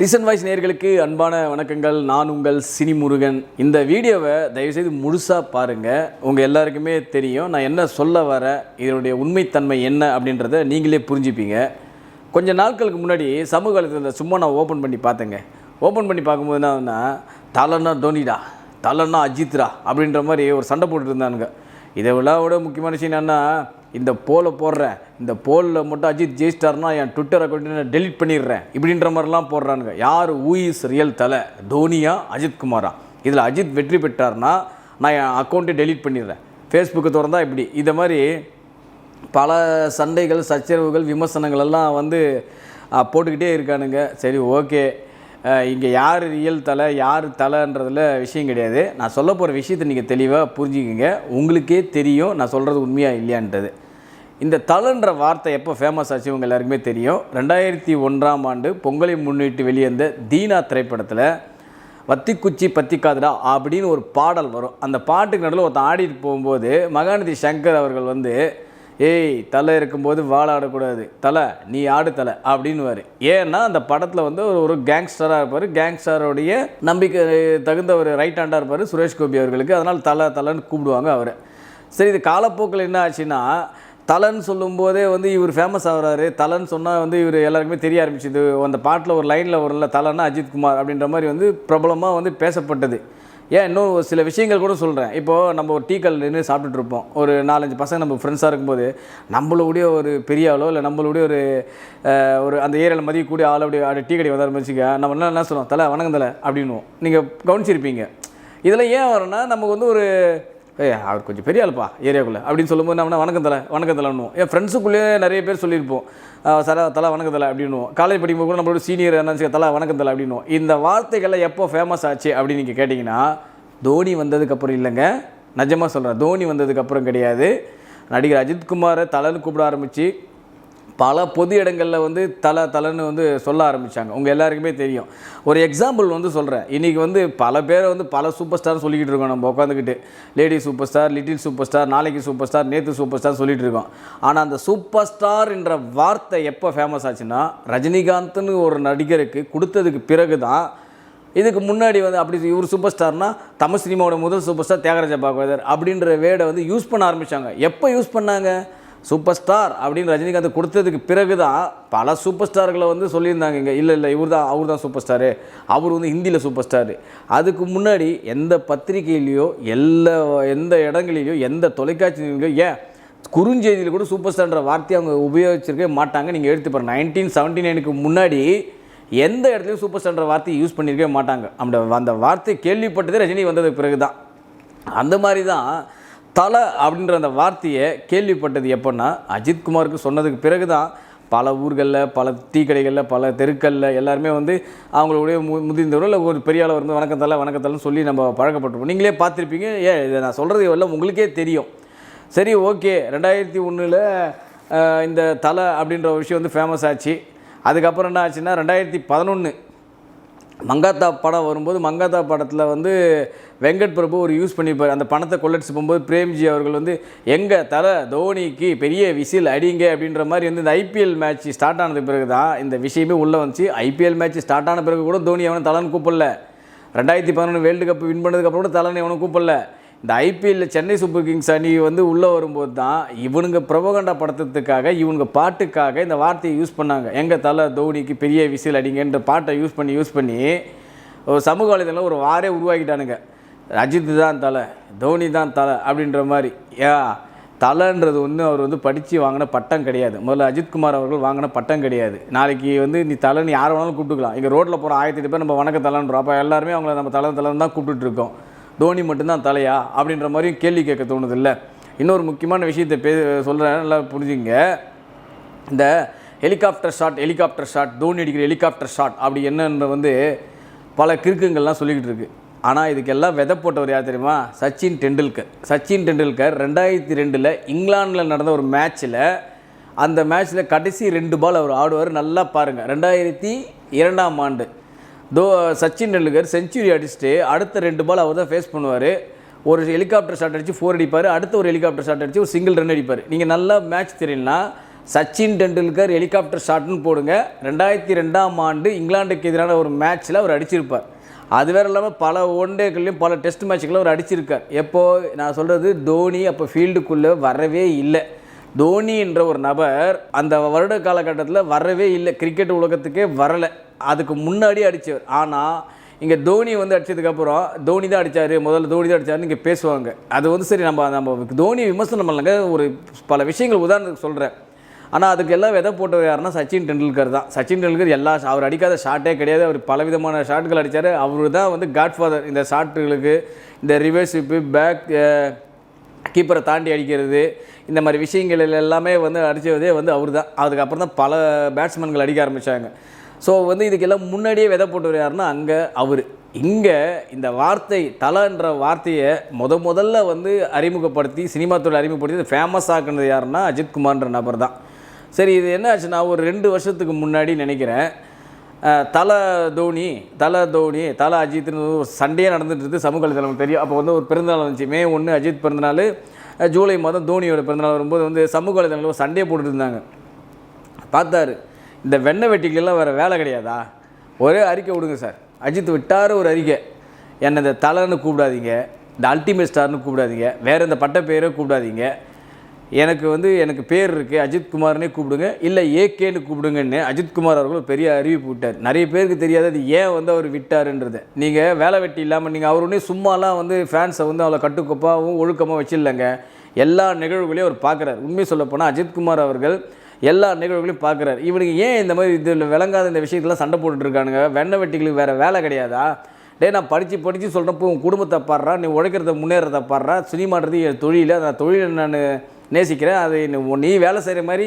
Recent voice நேயர்களுக்கு அன்பான வணக்கங்கள். நான் உங்கள் சினி முருகன். இந்த வீடியோவை தயவுசெய்து முழுசாக பாருங்கள். உங்கள் எல்லாருக்குமே தெரியும் நான் என்ன சொல்ல வரேன், இதனுடைய உண்மைத்தன்மை என்ன அப்படின்றத நீங்களே புரிஞ்சுப்பீங்க. கொஞ்சம் நாட்களுக்கு முன்னாடி சமூக வலைத்தளத்தில் சும்மா நான் ஓப்பன் பண்ணி பார்த்தேங்க. ஓப்பன் பண்ணி பார்க்கும்போது என்னன்னா, தலன்னா தோனிடா, தலன்னா அஜித்ரா அப்படின்ற மாதிரி ஒரு சண்டை போட்டுட்டு இருந்தானுங்க. இதை விட முக்கியமான விஷயம் என்னென்னா, இந்த போலை போடுறேன், இந்த போலில் மட்டும் அஜித் ஜெயிச்சிட்டார்னா என் ட்விட்டர் அக்கௌண்ட்டை நான் டெலிட் பண்ணிடுறேன் இப்படின்ற மாதிரிலாம் போடுறானுங்க. யார் இஸ் ரியல் தலை, தோனியா அஜித்குமாரா? இதில் அஜித் வெற்றி பெற்றார்னா நான் என் அக்கௌண்ட்டை டெலிட் பண்ணிடுறேன். ஃபேஸ்புக்கை திறந்தா இப்படி இதை மாதிரி பல சண்டைகள், சச்சரவுகள், விமர்சனங்கள் எல்லாம் போட்டுக்கிட்டே இருக்கானுங்க. சரி, ஓகே, இங்கே யார் ரியல் தலை யார் தலைன்றதில் விஷயம் கிடையாது. நான் சொல்ல போகிற விஷயத்தை நீங்கள் தெளிவாக புரிஞ்சுக்கிங்க. உங்களுக்கே தெரியும் நான் சொல்கிறது உண்மையாக இல்லையான்றது. இந்த தலைன்ற வார்த்தை எப்போ ஃபேமஸ் ஆச்சு உங்கள் எல்லாருக்குமே தெரியும். 2001ஆம் ஆண்டு பொங்கலை முன்னிட்டு வெளியேந்த தீனா திரைப்படத்தில் வத்திக்குச்சி பத்திக்காதுடா அப்படின்னு ஒரு பாடல் வரும். அந்த பாட்டுக்கு நடுவில் ஒருத்தன் ஆடிட்டு போகும்போது மகாநதி சங்கர் அவர்கள் ஏய், தலை இருக்கும்போது வாழாடக்கூடாது, தலை நீ ஆடு தலை அப்படின்னுவார். ஏன்னா அந்த படத்தில் ஒரு கேங்ஸ்டராக இருப்பார். கேங்ஸ்டருடைய நம்பிக்கை தகுந்த ஒரு ரைட் ஹேண்டாக இருப்பார் சுரேஷ் கோபி அவர்களுக்கு. அதனால் தலைன்னு கூப்பிடுவாங்க அவரை. சரி, இது காலப்போக்கில் என்ன ஆச்சுன்னா, தலைன்னு சொல்லும்போதே இவர் ஃபேமஸ் ஆகிறாரு. தலைன்னு சொன்னால் இவர் எல்லாருக்குமே தெரிய ஆரம்பிச்சுது. அந்த பாட்டில் ஒரு லைனில் வரும்ல, தலைன்னா அஜித்குமார் அப்படின்ற மாதிரி பிரபலமாக பேசப்பட்டது. ஏன் இன்னும் சில விஷயங்கள் கூட சொல்கிறேன். இப்போது நம்ம ஒரு டீ கல் நின்று சாப்பிட்டுட்ருப்போம். ஒரு 4-5 பசங்க நம்ம ஃப்ரெண்ட்ஸாக இருக்கும்போது நம்மளுடைய ஒரு பெரிய ஆளோ இல்லை நம்மளுடைய ஒரு அந்த ஏரியாவில் மதிக்கக்கூடிய ஆளோ அப்படி டீ கடை வந்தார் வச்சுக்க, நம்ம என்ன சொல்லுவோம், தலை வணக்கம் தலை அப்படின்னுவோம். நீங்கள் கவனிச்சிருப்பீங்க. இதில் ஏன் வரும்னா, நமக்கு ஒரு அவர் கொஞ்சம் பெரிய ஆளுப்பா ஏரியாவுக்குள்ளே அப்படின்னு சொல்லும்போது நம்ம வணக்கம் தலைன்னுவோம். என் ஃப்ரெண்ட்ஸுக்குள்ளேயே நிறைய பேர் சொல்லியிருப்போம், தலை வணக்கம் தலை அப்படின்னுவோம். காலேஜ் படிக்கும்போது கூட நம்மளோட சீனியர் என்ன தலை வணக்கம் தலை அப்படின்னுவோம். இந்த வார்த்தைகள்லாம் எப்போ ஃபேமஸ் ஆச்சு அப்படின்னு நீங்கள் கேட்டிங்கன்னா, தோனி வந்ததுக்கப்புறம் இல்லைங்க. நிஜமாக சொல்கிறேன், தோனி வந்ததுக்கப்புறம் கிடையாது. நடிகர் அஜித்குமாரை தலைன்னு கூப்பிட ஆரம்பித்து பல பொது இடங்களில் தலைன்னு சொல்ல ஆரம்பித்தாங்க. உங்கள் எல்லாருக்குமே தெரியும். ஒரு எக்ஸாம்பிள் சொல்கிறேன். இன்றைக்கி பல பேரை பல சூப்பர் ஸ்டார் சொல்லிக்கிட்டு இருக்கோம். நம்ம உட்காந்துக்கிட்டு lady super star, little super star, நாளைக்கு சூப்பர் ஸ்டார், நேற்று சூப்பர் ஸ்டார் சொல்லிகிட்டு இருக்கோம். ஆனால் அந்த சூப்பர் ஸ்டார் என்ற வார்த்தை எப்போ ஃபேமஸ் ஆச்சுன்னா, ரஜினிகாந்த்னு ஒரு நடிகருக்கு கொடுத்ததுக்கு பிறகு தான். இதுக்கு முன்னாடி அப்படி இவர் சூப்பர் ஸ்டார்னால் தமிழ் சினிமாவோட முதல் சூப்பர் ஸ்டார் தியாகராஜ பாகவதர் அப்படின்ற வேர்டை யூஸ் பண்ண ஆரம்பித்தாங்க. எப்போ யூஸ் பண்ணாங்க? சூப்பர் ஸ்டார் அப்படின்னு ரஜினிகாந்த் கொடுத்ததுக்கு பிறகு தான் பல சூப்பர் ஸ்டார்களை சொல்லியிருந்தாங்க. இங்கே இல்லை அவர் தான் சூப்பர் ஸ்டாரு, அவர் ஹிந்தியில் சூப்பர் ஸ்டாரு. அதுக்கு முன்னாடி எந்த பத்திரிகையிலையோ எந்த இடங்களிலையோ எந்த தொலைக்காட்சியிலையோ ஏன் குறுஞ்செய்தியில் கூட சூப்பர் ஸ்டார்ன்ற வார்த்தையை அவங்க உபயோகிச்சிருக்கவே மாட்டாங்க. நீங்கள் எடுத்து பாருங்கள், 1979க்கு முன்னாடி எந்த இடத்துலையும் சூப்பர் ஸ்டார்ன்ற வார்த்தையை யூஸ் பண்ணியிருக்கவே மாட்டாங்க. அந்த வார்த்தை கேள்விப்பட்டதே ரஜினி வந்ததுக்கு பிறகு தான். அந்த மாதிரி தான் தலை அப்படின்ற அந்த வார்த்தையை கேள்விப்பட்டது எப்போன்னா, அஜித்குமாருக்கு சொன்னதுக்கு பிறகு தான் பல ஊர்களில், பல டீ கடைகளில், பல தெருக்களில் எல்லாருமே அவங்களுடைய முதிர்ந்தவர்கள் இல்லை ஒரு பெரிய ஆளை வணக்கம் தலைன்னு சொல்லி நம்ம பழக்கப்பட்டிருப்போம். நீங்களே பார்த்துருப்பீங்க. இதை நான் சொல்கிறது எல்லாம் உங்களுக்கே தெரியும். சரி, ஓகே, 2001 இந்த தலை அப்படின்ற ஒரு விஷயம் ஃபேமஸ் ஆச்சு. அதுக்கப்புறம் என்ன ஆச்சுன்னா, 2011 மங்காத்தா படம் வரும்போது, மங்காத்தா படத்தில் வெங்கட் பிரபு ஒரு யூஸ் பண்ணியிருப்பார். அந்த பணத்தை கொள்ளடிச்சு போகும்போது பிரேம்ஜி அவர்கள் எங்கள் தலை தோனிக்கு பெரிய விசில் அடிங்க அப்படின்ற மாதிரி இந்த ஐபிஎல் மேட்ச் ஸ்டார்ட் ஆனது பிறகு தான் இந்த விஷயமே உள்ளே வந்துச்சு. ஐபிஎல் மேட்ச் ஸ்டார்ட் ஆன பிறகு கூட தோனி அவனை தலைன்னு கூப்பிடல. 2011 வேர்ல்டு கப் வின் பண்ணதுக்கப்புறம் கூட தலைன்னு அவனை கூப்பிடல. இந்த ஐபிஎல்லில் சென்னை சூப்பர் கிங்ஸ் அணி உள்ளே வரும்போது தான் இவனுங்க பிரபகண்டா படத்துக்காக, இவனுங்க பாட்டுக்காக இந்த வார்த்தையை யூஸ் பண்ணாங்க. எங்கள் தலை தோனிக்கு பெரிய விசில் அடிங்கன்ற பாட்டை யூஸ் பண்ணி ஒரு சமூக வலைதளத்தில் ஒரு வாரே உருவாக்கிட்டானுங்க. அஜித் தான் தலை, தோனி தான் தலை அப்படின்ற மாதிரி. தலைன்றது அவர் படித்து வாங்கின பட்டம் கிடையாது. முதல்ல அஜித்குமார் அவர்கள் வாங்கின பட்டம் கிடையாது. நாளைக்கு நீ தலைன்னு யாரை வேணாலும் கூப்பிட்டுக்கலாம். இங்கே ரோட்டில் போகிற 1008 பேர் நம்ம வணக்க தலைன்றோம். அப்போ எல்லாருமே அவங்கள நம்ம தலைன்னு தான் கூப்பிட்டுருக்கோம். தோனி மட்டும்தான் தலையா அப்படின்ற மாதிரியும் கேள்வி கேட்க தோணுது இல்லை. இன்னொரு முக்கியமான விஷயத்தை சொல்கிறேன், நல்லா புரிஞ்சுங்க. இந்த ஹெலிகாப்டர் ஷாட், தோனி அடிக்கிற ஹெலிகாப்டர் ஷாட் அப்படி என்னென்ற பல கிறுக்குங்கள்லாம் சொல்லிக்கிட்டு இருக்குது. ஆனால் இதுக்கெல்லாம் விதை போட்டவர் யார் தெரியுமா? சச்சின் டெண்டுல்கர். 2002 இங்கிலாந்தில் நடந்த ஒரு மேட்ச்சில், அந்த மேட்ச்சில் கடைசி 2 பால் அவர் ஆடுவார். நல்லா பாருங்கள். 2002ஆம் ஆண்டு சச்சின் டெண்டுல்கர் செஞ்சுரி அடிச்சுட்டு அடுத்த 2 பால் அவர் தான் ஃபேஸ் பண்ணுவார். ஒரு ஹெலிகாப்டர் ஷாட் அடித்து 4 அடிப்பார். அடுத்த ஒரு ஹெலிகாப்டர் ஷாட் அடித்து ஒரு சிங்கிள் ரன் அடிப்பார். நீங்கள் நல்லா மேட்ச் தெரியலனா சச்சின் டெண்டுல்கர் ஹெலிகாப்டர் ஷாட்னு போடுங்க. 2002ஆம் ஆண்டு இங்கிலாந்துக்கு எதிரான ஒரு மேட்ச்சில் அவர் அடிச்சிருப்பார். அது வேறு இல்லாமல் பல ஒன் டேக்கள்லையும் பல டெஸ்ட் மேட்சுகளும் அவர் அடிச்சிருக்கார். எப்போது நான் சொல்கிறது, தோனி அப்போ ஃபீல்டுக்குள்ளே வரவே இல்லை. தோனி என்ற ஒரு நபர் அந்த வருட காலகட்டத்தில் வரவே இல்லை, கிரிக்கெட் உலகத்துக்கே வரலை. அதுக்கு முன்னாடி அடித்தவர். ஆனால் இங்கே தோனி வந்து அடித்ததுக்கப்புறம் தோனி தான் அடித்தார், முதல்ல தோனி தான் அடித்தாருன்னு இங்கே பேசுவாங்க. அது வந்து சரி, நம்ம தோனி விமர்சனம் பண்ணலங்க, ஒரு பல விஷயங்கள் உதாரணத்துக்கு சொல்கிறேன். ஆனால் அதுக்கு எல்லாம் விதை போட்டவர் யாருன்னா சச்சின் டெண்டுல்கர் தான். சச்சின் டெண்டுல்கர் அவர் அடிக்காத ஷாட்டே கிடையாது. அவர் பலவிதமான ஷாட்டுகள் அடித்தார். அவர் தான் வந்து காட்ஃபாதர் இந்த ஷாட்டுகளுக்கு. இந்த ரிவர்ஸ் ஸ்விப்பு, பேக் கீப்பரை தாண்டி அடிக்கிறது, இந்த மாதிரி விஷயங்கள் எல்லாமே வந்து அடித்ததே வந்து அவர் தான். அதுக்கப்புறம் தான் பல பேட்ஸ்மேன்கள் அடிக்க ஆரம்பித்தாங்க. ஸோ வந்து இதுக்கெல்லாம் முன்னாடியே விதை போட்டவர் யாருன்னா அங்கே அவர். இங்கே இந்த வார்த்தை தலன்ற வார்த்தையை முதல்ல வந்து அறிமுகப்படுத்தி சினிமா துறை அறிமுகப்படுத்தி ஃபேமஸ் ஆக்குனது யாருன்னா அஜித் குமார்ன்ற நபர் தான். சரி, இது என்ன ஆச்சுன்னா ஒரு 2 வருஷத்துக்கு முன்னாடி நினைக்கிறேன், தலை அஜித்னு ஒரு சண்டையே நடந்துட்டு சமூக வலைதளம் தெரியும். அப்போ வந்து ஒரு பிறந்தநாள் வந்துச்சு, May 1 அஜித் பிறந்தநாள், ஜூலை மாதம் தோனியோட பிறந்தநாள் வரும்போது வந்து சமூக வலைதளம் சண்டையை போட்டுட்டு இருந்தாங்க. பார்த்தாரு, இந்த வெண்ணெய் வெட்டிக்கெல்லாம் வேறு வேலை கிடையாதா, ஒரே அறிக்கை விடுங்க சார். அஜித் விட்டார் ஒரு அறிக்கை, என்னை இந்த தலைன்னு கூப்பிடாதீங்க, இந்த அல்டிமேட் ஸ்டார்னு கூப்பிடாதீங்க, வேறு இந்த பட்ட பேரே கூப்பிடாதீங்க, எனக்கு பேர் இருக்குது, அஜித்குமார்னே கூப்பிடுங்க, இல்லை ஏகேன்னு கூப்பிடுங்கன்னு அஜித்குமார் அவர்கள் பெரிய அறிவிப்பு விட்டார். நிறைய பேருக்கு தெரியாது அது ஏன் வந்து அவர் விட்டாருன்றது. நீங்கள் வேலை வெட்டி இல்லாமல் நீங்கள் அவர் ஒன்றே சும்மாலாம் வந்து ஃபேன்ஸை வந்து அவ்வளோ கட்டுக்கோப்பாகவும் ஒழுக்கமாக வச்சிடலைங்க. எல்லா நிகழ்வுகளையும் அவர் பார்க்குறாரு. உண்மை சொல்லப்போனால் அஜித்குமார் அவர்கள் எல்லா நிகழ்வுகளையும் பார்க்குறாரு. இவனுக்கு ஏன் இந்த மாதிரி இதில் விளங்காத இந்த விஷயத்தெல்லாம் சண்டை போட்டுட்ருக்கானுங்க, வெண்ணெய் வெட்டிகளுக்கு வேறு வேலை கிடையாதா, நான் படித்து சொல்கிறப்போ உன் குடும்பத்தை பாடுறா, நீ உழைக்கிறத முன்னேறதை பாடுறா, சினிமான்றது என் தொழில், அந்த தொழிலை நான் நேசிக்கிறேன், அது நீ வேலை செய்கிற மாதிரி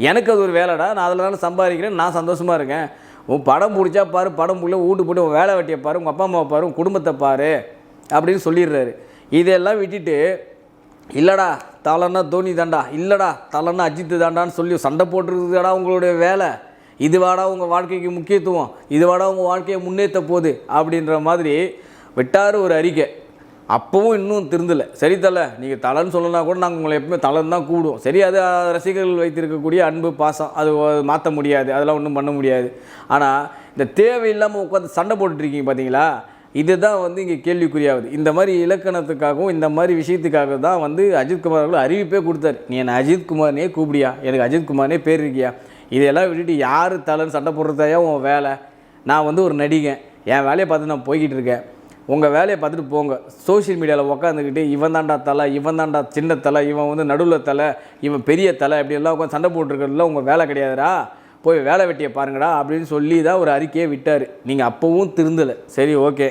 எனக்கு அது ஒரு வேலைடா, நான் அதில் சம்பாதிக்கிறேன், நான் சந்தோஷமாக இருக்கேன், உன் படம் பிடிச்சா பாரு, படம் பிடிக்கல வீட்டு போட்டு உன் வேலை வெட்டியை பாரு, உங்கள் அப்பா அம்மாவை பாரு, உன் குடும்பத்தை பாரு அப்படின்னு சொல்லிடுறாரு. இதெல்லாம் விட்டுட்டு இல்லைடா தலன்னா தோனி தாண்டா, இல்லைடா தலன்னா அஜித்து தாண்டான்னு சொல்லி சண்டை போட்டுருக்குதாடா உங்களுடைய வேலை, இதுவாடா உங்கள் வாழ்க்கைக்கு முக்கியத்துவம், இதுவாடா உங்கள் வாழ்க்கையை முன்னேற்ற போகுது அப்படின்ற மாதிரி விட்டார் ஒரு அறிக்கை. அப்போவும் இன்னும் திருந்தலை. சரி தலை, நீங்கள் தலைன்னு சொல்லலாம் கூட நாங்கள் உங்களை எப்பவுமே தலைன்னு தான் கூடுவோம். சரி, அது ரசிகர்கள் வைத்திருக்கக்கூடிய அன்பு பாசம், அது மாற்ற முடியாது, அதெல்லாம் ஒன்றும் பண்ண முடியாது. ஆனால் இந்த தேவையில்லாமல் உட்காந்து சண்டை போட்டுட்ருக்கீங்க பார்த்தீங்களா, இதுதான் வந்து இங்கே கேள்விக்குறியாகுது. இந்த மாதிரி இலக்கணத்துக்காகவும் இந்த மாதிரி விஷயத்துக்காக தான் வந்து அஜித்குமார் அவர்கள் அறிவிப்பே கொடுத்தாரு. நீ என்னை அஜித்குமார்னே கூப்பிடியா, எனக்கு அஜித்குமார்னே பேர் இருக்கியா, இதெல்லாம் விட்டுட்டு யார் தலைன்னு சண்டை போடுறதையா உன் வேலை, நான் வந்து ஒரு நடிகன், என் வேலையை பார்த்து நான் போய்கிட்டு இருக்கேன், உங்கள் வேலையை பார்த்துட்டு போங்க. சோஷியல் மீடியாவில் உட்காந்துக்கிட்டு இவன் தாண்டா தலை, இவன் தாண்டா சின்ன தலை, இவன் வந்து நடுவில் தலை, இவன் பெரிய தலை, இப்படியெல்லாம் உட்காந்து சண்டை போட்டுருக்கிறதுல உங்கள் வேலை கிடையாதுடா, போய் வேலை வெட்டியை பாருங்கடா அப்படின்னு சொல்லி தான் ஒரு அறிக்கையை விட்டார். நீங்கள் அப்போவும் திருந்தலை. சரி, ஓகே.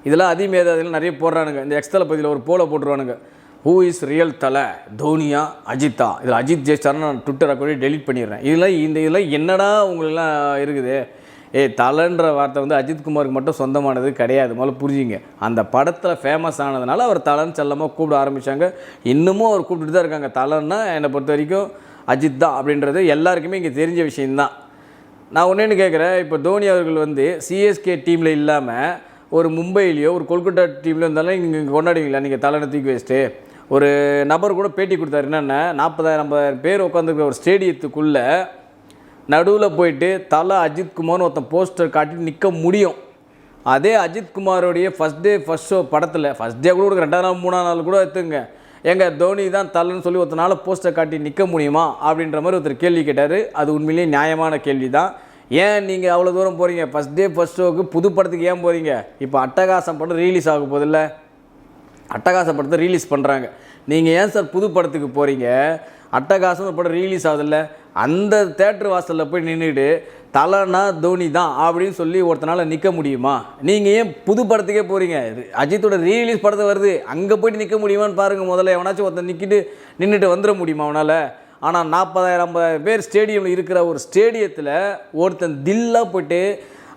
இதெல்லாம் அதிமேதாதில் நிறைய போடுறானுங்க. இந்த எக்ஸ்தல பகுதியில் ஒரு போல போட்டுருவானுங்க, ஹூ இஸ் ரியல் தலை, தோனியா அஜித்தா, இதில் அஜித் ஜெயிச்சார்னு நான் ட்விட்டரை கூட டெலிட் பண்ணிடுறேன். இதெல்லாம் என்னடா உங்களெல்லாம் இருக்குது. தலைன்ற வார்த்தை வந்து அஜித்குமாருக்கு மட்டும் சொந்தமானது கிடையாது, முதல்ல புரிஞ்சுங்க. அந்த படத்தில் ஃபேமஸ் ஆனதுனால அவர் தலைன்னு செல்லமாக கூப்பிட ஆரம்பித்தாங்க. இன்னமும் அவர் கூப்பிட்டு தான் இருக்காங்க. தலைன்னா என்னை பொறுத்த வரைக்கும் அஜித் தான் அப்படின்றது எல்லாருக்குமே இங்கே தெரிஞ்ச விஷயந்தான். நான் ஒன்றேன்னு கேட்குறேன், இப்போ தோனி அவர்கள் வந்து சிஎஸ்கே டீமில் இல்லாமல் ஒரு மும்பையிலையோ ஒரு கொல்கட்டா டீம்லையோ இருந்தாலும் இங்கே கொண்டாடுவீங்களா நீங்கள் தலைனை தூக்கி வச்சுட்டு? ஒரு நபர் கூட பேட்டி கொடுத்தாரு, என்னென்ன 40,000-50,000 பேர் உட்காந்துருக்கிற ஒரு ஸ்டேடியத்துக்குள்ளே நடுவில் போயிட்டு தலை அஜித்குமார்னு ஒருத்தன் போஸ்டர் காட்டி நிற்க முடியும். அதே அஜித்குமாரோடைய ஃபஸ்ட் ஷோ படத்தில் ஃபஸ்ட் டே கூட ஒரு 2ஆம் நாள் 3ஆம் நாள் கூட எடுத்துங்க, எங்கள் தோனி தான் தலைன்னு சொல்லி ஒருத்தனால போஸ்டர் காட்டி நிற்க முடியுமா அப்படின்ற மாதிரி ஒருத்தர் கேள்வி கேட்டார். அது உண்மையிலேயே நியாயமான கேள்வி தான். ஏன் நீங்கள் அவ்வளோ தூரம் போகிறீங்க? ஃபஸ்ட் ஷோக்கு புது படத்துக்கு ஏன் போகிறீங்க? இப்போ அட்டகாசம் படம் ரிலீஸ் ஆக போதில்ல, அட்டகாசம் படத்தை ரிலீஸ் பண்ணுறாங்க. நீங்கள் ஏன் சார் புது படத்துக்கு போகிறீங்க? அட்டகாசம் ஒரு படம் ரிலீஸ் ஆகுதில்ல, அந்த தேட்டர் வாசலில் போய் நின்றுட்டு தலைனா தோனி தான் அப்படின்னு சொல்லி ஒருத்தனால நிற்க முடியுமா? நீங்கள் ஏன் புது படத்துக்கே போகிறீங்க? அஜித்தோட ரீலீஸ் படத்தை வருது, அங்கே போய்ட்டு நிற்க முடியுமான்னு பாருங்கள். முதல்ல எவனாச்சும் ஒருத்தன் நின்றுட்டு வந்துட முடியுமா அவனால்? ஆனால் 40,000-50,000 பேர் ஸ்டேடியமில் இருக்கிற ஒரு ஸ்டேடியத்தில் ஒருத்தன் தில்லாக போய்ட்டு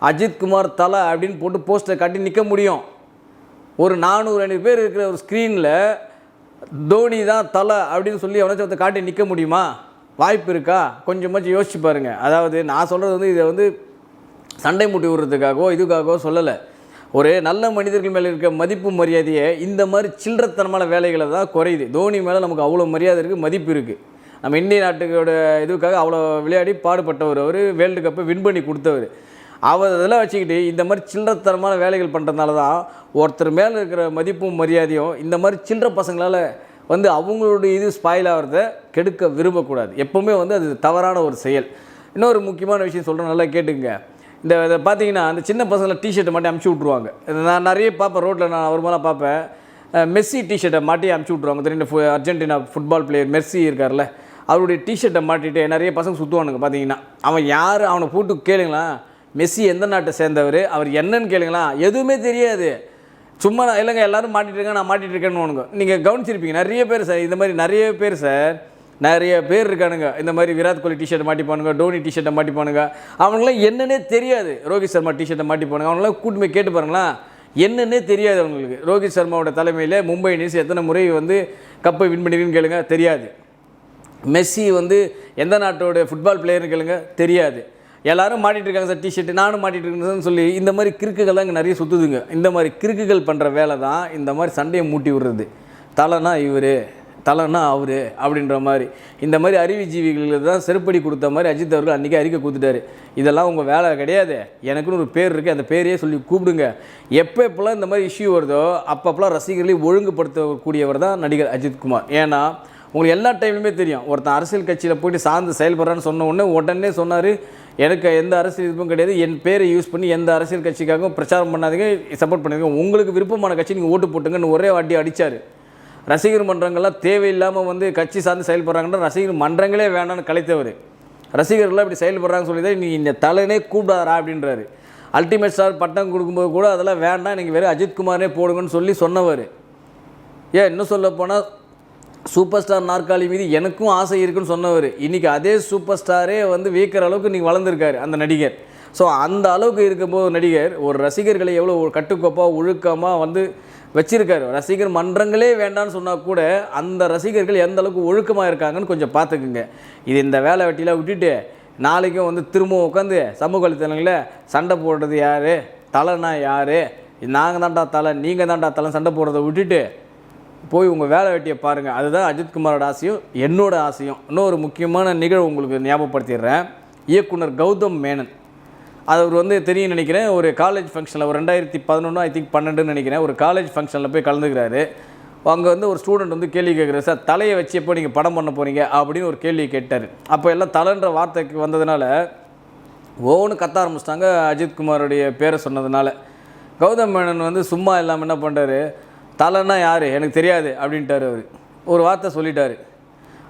அஜித்குமார் தலை அப்படின்னு போட்டு போஸ்டர் காட்டி நிற்க முடியும். ஒரு 400-500 பேர் இருக்கிற ஒரு ஸ்க்ரீனில் தோனி தான் தலை அப்படின்னு சொல்லி எவனாச்சும் ஒருத்தன் காட்டி நிற்க முடியுமா? வாய்ப்பு இருக்கா? கொஞ்சமாச்சும் யோசிச்சு பாருங்கள். அதாவது நான் சொல்கிறது வந்து இதை வந்து சண்டை மூட்டி விடுறதுக்காகவோ இதுக்காகவோ சொல்லலை. ஒரு நல்ல மனிதர்கள் மேலே இருக்க மதிப்பு மரியாதையை இந்த மாதிரி சில்லறத்தனமான வேலைகளை தான் குறையுது. தோனி மேலே நமக்கு அவ்வளோ மரியாதை இருக்குது, மதிப்பு இருக்குது. நம்ம இந்திய நாட்டுக்கோட இதுக்காக அவ்வளோ விளையாடி பாடுபட்டவர், அவர் வேர்ல்டு கப்பை வின் பண்ணி கொடுத்தவர். அவர் இதெல்லாம் வச்சுக்கிட்டு இந்த மாதிரி சில்லறத்தனமான வேலைகள் பண்ணுறதுனால தான் ஒருத்தர் மேலே இருக்கிற மதிப்பும் மரியாதையும் இந்த மாதிரி சில்லற பசங்களால் வந்து அவங்களுடைய இது ஸ்பாயில் ஆகிறத கெடுக்க விரும்பக்கூடாது. எப்போவுமே வந்து அது தவறான ஒரு செயல். இன்னொரு முக்கியமான விஷயம் சொல்கிறேன், நல்லா கேட்டுங்க. இதை பார்த்தீங்கன்னா அந்த சின்ன பசங்களை டிஷர்ட்டை மாட்டி அமுச்சு விட்ருவாங்க. நான் நிறைய பார்ப்பேன் ரோட்டில், நான் அவர் மேலே பார்ப்பேன். மெஸ்ஸி டிஷர்ட்டை மாட்டி அமுச்சு விட்ருவாங்க. தெரியும், அர்ஜென்டினா ஃபுட்பால் பிளேயர் மெர்சி இருக்கார்ல, அவருடைய டிஷர்ட்டை மாட்டிட்டு நிறைய பசங்க சுற்றுவானுங்க. பார்த்தீங்கன்னா அவன் யார், அவனை போட்டு கேளுங்களா மெஸ்ஸி எந்த நாட்டை சேர்ந்தவர், அவர் என்னன்னு கேளுங்களா, எதுவுமே தெரியாது. சும்மா இல்லைங்க எல்லோரும் மாட்டிகிட்டு இருக்கேன், நான் மாட்டிகிட்டு இருக்கேன்னு நீங்கள் கவனிச்சிருப்பீங்க. நிறைய பேர் சார் இந்த மாதிரி நிறைய பேர் சார் நிறைய பேர் இருக்கானுங்க. இந்த மாதிரி விராட் கோலி டிஷர்ட்டை மாட்டிப்பானுங்க, டோனி டிஷர்ட்டை மாட்டிப்பானுங்க. அவங்களாம் என்னன்னே தெரியாது. ரோஹித் சர்மா டிஷர்ட்டை மாட்டிப்பானுங்க. அவங்களாம் கூட்டுமே கேட்டு பாருங்களா, என்னன்னே தெரியாது அவங்களுக்கு. ரோஹித் சர்மாவோட தலைமையில் மும்பை இந்தியன்ஸ் எத்தனை முறை வந்து கப்பை வின் பண்ணிருக்குன்னு கேளுங்க, தெரியாது. மெஸ்ஸி வந்து எந்த நாட்டோட ஃபுட்பால் பிளேயர்னு கேளுங்க, தெரியாது. எல்லோரும் மாட்டிகிட்டு இருக்காங்க சார் டிஷர்ட்டு, நானும் மாட்டிகிட்டு இருக்கேன்னு சொல்லி இந்த மாதிரி கிறுக்குகள் தான் இங்கே நிறைய சுற்றுதுங்க. இந்த மாதிரி கிறுக்குகள் பண்ணுற வேலை தான் இந்த மாதிரி சண்டையை மூட்டி விடுறது. தலைனா இவர், தலைனா அவர் அப்படின்ற மாதிரி இந்த மாதிரி அறிவுஜீவிகளுக்கு தான் செருப்படி கொடுத்த மாதிரி அஜித் அவர்கள் அன்றைக்கி அறிக்கை கொடுத்துட்டாரு. இதெல்லாம் உங்கள் வேலை கிடையாது, எனக்குன்னு ஒரு பேர் இருக்குது, அந்த பேரையே சொல்லி கூப்பிடுங்க. எப்போலாம் இந்த மாதிரி இஷ்யூ வருதோ அப்பப்போலாம் ரசிகர்களை ஒழுங்குபடுத்தக்கூடியவர் தான் நடிகர் அஜித்குமார். ஏன்னா உங்களுக்கு எல்லா டைம்லையுமே தெரியும், ஒருத்தன் அரசியல் கட்சியில் போய்ட்டு சார்ந்து செயல்படுறான்னு சொன்ன உடனே சொன்னார், எனக்கு எந்த அரசியல் விருப்பம் கிடையாது, என் பேரை யூஸ் பண்ணி எந்த அரசியல் கட்சிக்காகவும் பிரச்சாரம் பண்ணாதீங்க, சப்போர்ட் பண்ணுங்க, உங்களுக்கு விருப்பமான கட்சி நீங்கள் ஓட்டு போட்டுங்கன்னு ஒரே வாட்டி அடித்தார். ரசிகர் மன்றங்கள்லாம் தேவையில்லாமல் வந்து கட்சி சார்ந்து செயல்படுறாங்கன்னா ரசிகர் மன்றங்களே வேண்டான்னு கலைத்தவர். ரசிகர்கள்லாம் இப்படி செயல்படுறாங்கன்னு சொல்லி தான் நீங்கள் இந்த தலைனே கூப்பிடாரா அப்படின்றாரு. அல்டிமேட் ஸ்டார் பட்டம் கொடுக்கும்போது கூட அதெல்லாம் வேண்டாம், நீங்கள் வேறு அஜித்குமாரே போடுங்கன்னு சொல்லி சொன்னவர். ஏன் இன்னும் சொல்ல போனால் சூப்பர் ஸ்டார் நாற்காலி மீது எனக்கும் ஆசை இருக்குன்னு சொன்னவர். இன்றைக்கி அதே சூப்பர் ஸ்டாரே வந்து வியக்கிற அளவுக்கு இன்றைக்கி வளர்ந்துருக்காரு அந்த நடிகர். ஸோ அந்த அளவுக்கு இருக்கும்போது நடிகர் ஒரு ரசிகர்களை எவ்வளோ ஒரு கட்டுக்கோப்பாக ஒழுக்கமாக வந்து வச்சுருக்காரு. ரசிகர் மன்றங்களே வேண்டான்னு சொன்னால் கூட அந்த ரசிகர்கள் எந்த அளவுக்கு ஒழுக்கமாக இருக்காங்கன்னு கொஞ்சம் பார்த்துக்குங்க. இது இந்த வேலை வெட்டிலாம் விட்டுட்டு நாளைக்கும் வந்து திரும்பவும் உட்காந்து சமூக வலைத்தளங்களில் சண்டை போடுறது யார், தலைனா யார், நாங்கள் தான்டா தலை, நீங்கள் தான்டா தலை சண்டை போடுறதை விட்டுட்டு போய் உங்கள் வேலை வெட்டியை பாருங்கள். அதுதான் அஜித்குமாரோட ஆசையும் என்னோட ஆசையும். இன்னொரு முக்கியமான நிகழ்வு உங்களுக்கு ஞாபகப்படுத்திடுறேன். இயக்குனர் கௌதம் மேனன், அவர் வந்து தெரியும் நினைக்கிறேன், ஒரு காலேஜ் ஃபங்க்ஷனில் ஒரு 2011 ஐ திங்க் 12 நினைக்கிறேன், ஒரு காலேஜ் ஃபங்க்ஷனில் போய் கலந்துக்கிறாரு. அங்கே வந்து ஒரு ஸ்டூடெண்ட் வந்து கேள்வி கேட்குறாரு, சார் தலையை வச்சு எப்போ நீங்கள் படம் பண்ண போகிறீங்க அப்படின்னு ஒரு கேள்வி கேட்டார். அப்போ எல்லாம் தலைன்ற வார்த்தைக்கு வந்ததுனால ஓன்னு கத்த ஆரம்பிச்சிட்டாங்க. அஜித்குமாரோடைய பேரை சொன்னதுனால கௌதம் மேனன் வந்து சும்மா இல்லாமல் என்ன பண்ணுறாரு, தலைன்னா யார் எனக்கு தெரியாது அப்படின்ட்டார். அவர் ஒரு வார்த்தை சொல்லிட்டார்.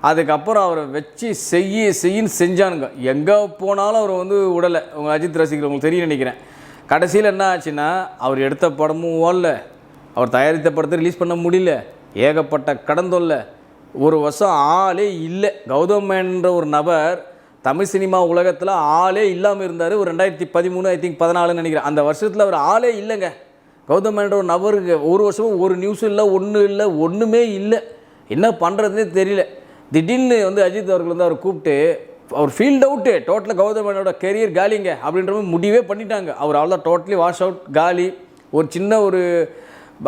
அதுக்கப்புறம் அவரை வச்சு செய்யின்னு செஞ்சானுங்க. எங்கே போனாலும் அவர் வந்து விடலை. உங்கள் அஜித் ரசிகர் உங்களுக்கு தெரியும் நினைக்கிறேன். கடைசியில் என்ன ஆச்சுன்னா, அவர் எடுத்த படமும் ஓடல, அவர் தயாரித்த படத்தை ரிலீஸ் பண்ண முடியல, ஏகப்பட்ட கடந்தொல்ல, ஒரு வருஷம் ஆளே இல்லை. கௌதம் மேன்ற ஒரு நபர் தமிழ் சினிமா உலகத்தில் ஆளே இல்லாமல் இருந்தார். ஒரு 2013 ஐ திங்க் 14 நினைக்கிறேன். அந்த வருஷத்தில் அவர் ஆளே இல்லைங்க. கௌதம் மேன்ற ஒரு நபருக்கு ஒரு வருஷமும் ஒரு நியூஸும் இல்லை, ஒன்றுமே இல்லை. என்ன பண்ணுறதுனே தெரியல. திடீர்னு வந்து அஜித் அவர்கள் வந்து அவர் கூப்பிட்டு அவர் ஃபீல்ட் அவுட்டு, டோட்டலாக கௌதம் மேனனோட கெரியர் காலிங்க அப்படின்ற மாதிரி முடிவே பண்ணிட்டாங்க. அவர் அவ்வளோதான் டோட்டலி வாஷ் அவுட், காலி. ஒரு சின்ன ஒரு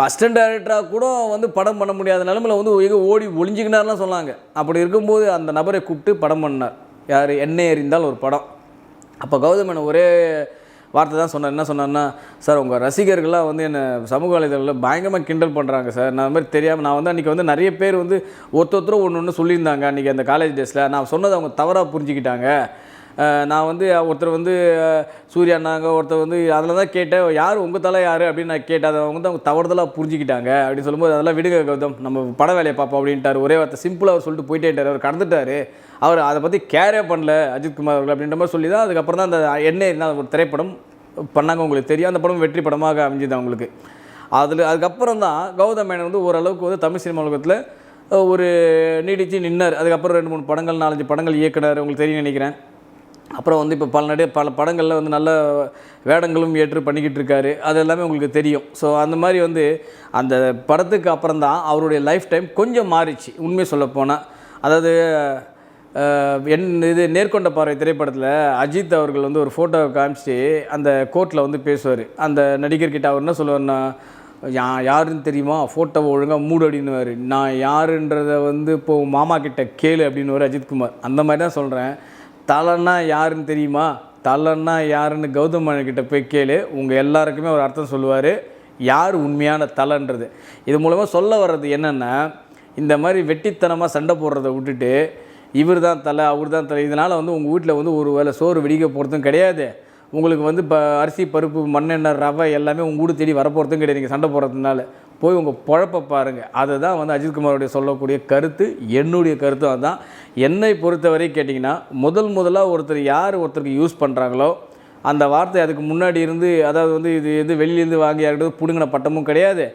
அசிஸ்டன்ட் டைரக்டராக கூட வந்து படம் பண்ண முடியாத நிலமையில் வந்து ஓடி ஒளிஞ்சிக்கினார்லாம் சொன்னாங்க. அப்படி இருக்கும்போது அந்த நபரை கூப்பிட்டு படம் பண்ணார். யார், எண்ணெய் எறிந்தால் ஒரு படம். அப்போ கௌதம் மேனன் ஒரே வார்த்தை தான் சொன்னார். என்ன சொன்னார்னா, சார் உங்கள் ரசிகர்கள்லாம் வந்து என்னை சமூக வலைதளத்தில் பயங்கரமாக கிண்டல் பண்ணுறாங்க சார். நான் மாதிரி தெரியாமல் நான் வந்து அன்றைக்கி வந்து நிறைய பேர் வந்து ஒருத்தரும் ஒன்று சொல்லியிருந்தாங்க அன்றைக்கி அந்த காலேஜ் டேஸில். நான் சொன்னதை அவங்க தவறாக புரிஞ்சுக்கிட்டாங்க. நான் வந்து ஒருத்தர் வந்து சூர்யானாங்க, ஒருத்தர் வந்து அதில் தான் கேட்டேன், யார் உங்கள் தலை யார் அப்படின்னு நான் கேட்டேன். அதை அவங்க வந்து அவங்க தவறுதலாக புரிஞ்சுக்கிட்டாங்க அப்படின்னு சொல்லும்போது, அதெல்லாம் விடுங்க கௌதம், நம்ம பட வேலையை பார்ப்போம் அப்படின்ட்டார். ஒரே வார்த்தை சிம்பிளாக அவர் சொல்லிட்டு போயிட்டேட்டார். அவர் கடந்துட்டார். அவர் அதை பற்றி கேரே பண்ணல அஜித்குமார் அவர்கள் அப்படின்ற மாதிரி சொல்லி தான் அதுக்கப்புறம் தான் அந்த எண்ணெய் இருந்தால் ஒரு திரைப்படம் பண்ணாங்க. உங்களுக்கு தெரியும், அந்த படம் வெற்றி படமாக அமைஞ்சுது அவங்களுக்கு. அதுக்கப்புறம் தான் கௌதம் மேனன் வந்து ஓரளவுக்கு வந்து தமிழ் சினிமா உலகத்தில் ஒரு நீடித்து நின்னார். அதுக்கப்புறம் 2-3 படங்கள் 4-5 படங்கள் இயக்குனர், உங்களுக்கு தெரியும் நினைக்கிறேன். அப்புறம் வந்து இப்போ பல படங்களில் வந்து நல்ல வேடங்களும் ஏற்று பண்ணிக்கிட்டு இருக்காரு. அது எல்லாமே உங்களுக்கு தெரியும். ஸோ அந்த மாதிரி வந்து அந்த படத்துக்கு அப்புறம் தான் அவருடைய லைஃப் டைம் கொஞ்சம் மாறிச்சு உண்மையை சொல்லப்போனால். அதாவது இது நேர்கொண்ட பார்வை திரைப்படத்தில் அஜித் அவர்கள் வந்து ஒரு ஃபோட்டோவை காமிச்சு அந்த கோர்ட்டில் வந்து பேசுவார். அந்த நடிகர்கிட்ட அவர் என்ன சொல்லுவார்னா, யாருன்னு தெரியுமா, ஃபோட்டோவை ஒழுங்காக மூடு அப்படின்னுவார். நான் யாருன்றதை வந்து இப்போது மாமா கிட்ட கேளு அப்படின்னுவார் அஜித்குமார். அந்த மாதிரி தான் சொல்கிறேன். தலைன்னா யாருன்னு தெரியுமா, தலைன்னா யாருன்னு கௌதம் கிட்ட போய் கேளு, உங்கள் எல்லாருக்குமே ஒரு அர்த்தம் சொல்லுவார் யார் உண்மையான தலைன்றது. இது மூலமாக சொல்ல வர்றது என்னென்னா, இந்த மாதிரி வெட்டித்தனமாக சண்டை போடுறதை விட்டுட்டு இவர் தான் தலை அவர் தான் தலை, இதனால் வந்து உங்கள் வீட்டில் வந்து ஒரு வேளை சோறு வெடிக்க போகிறதும் கிடையாது, உங்களுக்கு வந்து இப்போ அரிசி பருப்பு மண்ணெண்ணெய் ரவை எல்லாமே உங்கள் வீடு தேடி வரப்போகிறதும் கிடையாது. நீங்கள் சண்டை போடுறதுனால போய் உங்கள் பொழப்பை பாருங்கள். அதை தான் வந்து அஜித்குமாரோடைய சொல்லக்கூடிய கருத்து. என்னுடைய கருத்தும் அதுதான். என்னை பொறுத்தவரை கேட்டிங்கன்னா, முதலாக ஒருத்தருக்கு யூஸ் பண்ணுறாங்களோ அந்த வார்த்தை அதுக்கு முன்னாடி இருந்து, அதாவது வந்து இது வெளியிலேருந்து வாங்கி யார்கிட்ட பிடுங்கின பட்டமும் கிடையாது,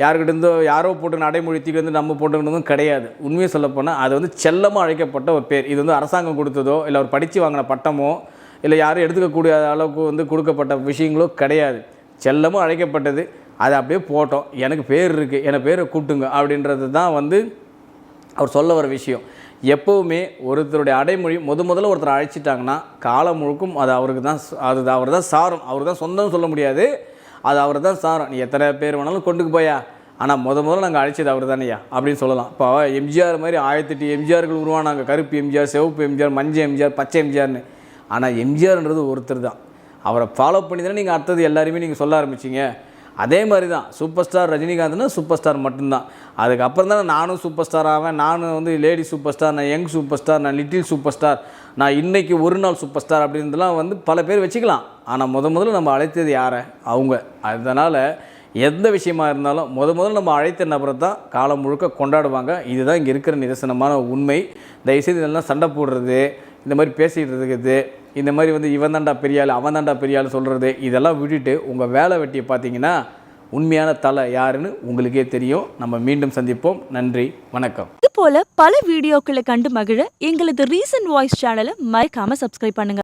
யாருக்கிட்டேருந்தோ யாரோ போட்டுக்கின அடைமொழித்திக்கு வந்து நம்ம போட்டுக்கினதும் கிடையாது. உண்மையை சொல்லப்போனால் அது வந்து செல்லமாக அழைக்கப்பட்ட ஒரு பேர். இது வந்து அரசாங்கம் கொடுத்ததோ இல்லை அவர் படித்து வாங்கின பட்டமோ இல்லை யாரும் எடுத்துக்கக்கூடிய அளவுக்கு வந்து கொடுக்கப்பட்ட விஷயங்களோ கிடையாது. செல்லமும் அழைக்கப்பட்டது. அதை அப்படியே போட்டோம், எனக்கு பேர் இருக்குது, என்னை பேரை கூட்டுங்க அப்படின்றது தான் வந்து அவர் சொல்ல வர விஷயம். எப்போவுமே ஒருத்தருடைய அடைமொழி முதல்ல ஒருத்தர் அழைச்சிட்டாங்கன்னா காலம் முழுக்கும் அது அவருக்கு தான், அவர் தான் சாரம். அவர் தான் சொந்தம் சொல்ல முடியாது, அது அவர் தான் சாரம். நீ எத்தனை பேர் வேணாலும் கொண்டுக்கு போயா, ஆனால் முதல்ல நாங்கள் அழைச்சது அவர் தானேயா அப்படின்னு சொல்லலாம். இப்போ எம்ஜிஆர் மாதிரி 1008 எம்ஜிஆர்கள் உருவானாங்க. கருப்பு எம்ஜிஆர், சிவப்பு எம்ஜிஆர், மஞ்சள் எம்ஜிஆர், பச்சை எம்ஜிஆர்னு. ஆனால் எம்ஜிஆர்ன்றது ஒருத்தர் தான். அவரை ஃபாலோ பண்ணி தானே நீங்கள் அடுத்தது எல்லாருமே நீங்கள் சொல்ல ஆரம்பிச்சிங்க. அதே மாதிரி தான் சூப்பர் ஸ்டார் ரஜினிகாந்த்னா சூப்பர் ஸ்டார் மட்டும்தான். அதுக்கப்புறம் தான் நானும் சூப்பர் ஸ்டார் ஆவேன், நானும் வந்து லேடி சூப்பர் ஸ்டார், நான் யங் சூப்பர் ஸ்டார், நான் லிட்டில் சூப்பர் ஸ்டார், நான் இன்றைக்கி ஒரு நாள் சூப்பர் ஸ்டார் அப்படின்றதுலாம் வந்து பல பேர் வச்சுக்கலாம். ஆனால் முதல்ல நம்ம அழைத்தது யாரை, அவங்க. அதனால் எந்த விஷயமா இருந்தாலும் முதல்ல நம்ம அழைத்த நபரை தான் காலம் முழுக்க கொண்டாடுவாங்க. இதுதான் இங்கே இருக்கிற நிதர்சனமான உண்மை. தயவுசெய்து இதெல்லாம் சண்டை போடுறது, இந்த மாதிரி பேசிகிட்டு இருக்குது, இந்த மாதிரி வந்து இவன் தாண்டா பெரியாள் அவன் தாண்டா பெரியாள் சொல்கிறது, இதெல்லாம் விட்டுட்டு உங்கள் வேலை வெட்டியை பார்த்தீங்கன்னா உண்மையான தலை யாருன்னு உங்களுக்கே தெரியும். நம்ம மீண்டும் சந்திப்போம். நன்றி, வணக்கம். இது போல பல வீடியோக்களை கண்டு மகிழ எங்களது ரீசன்ட் வாய்ஸ் சேனலை மறக்காம சப்ஸ்கிரைப் பண்ணுங்க.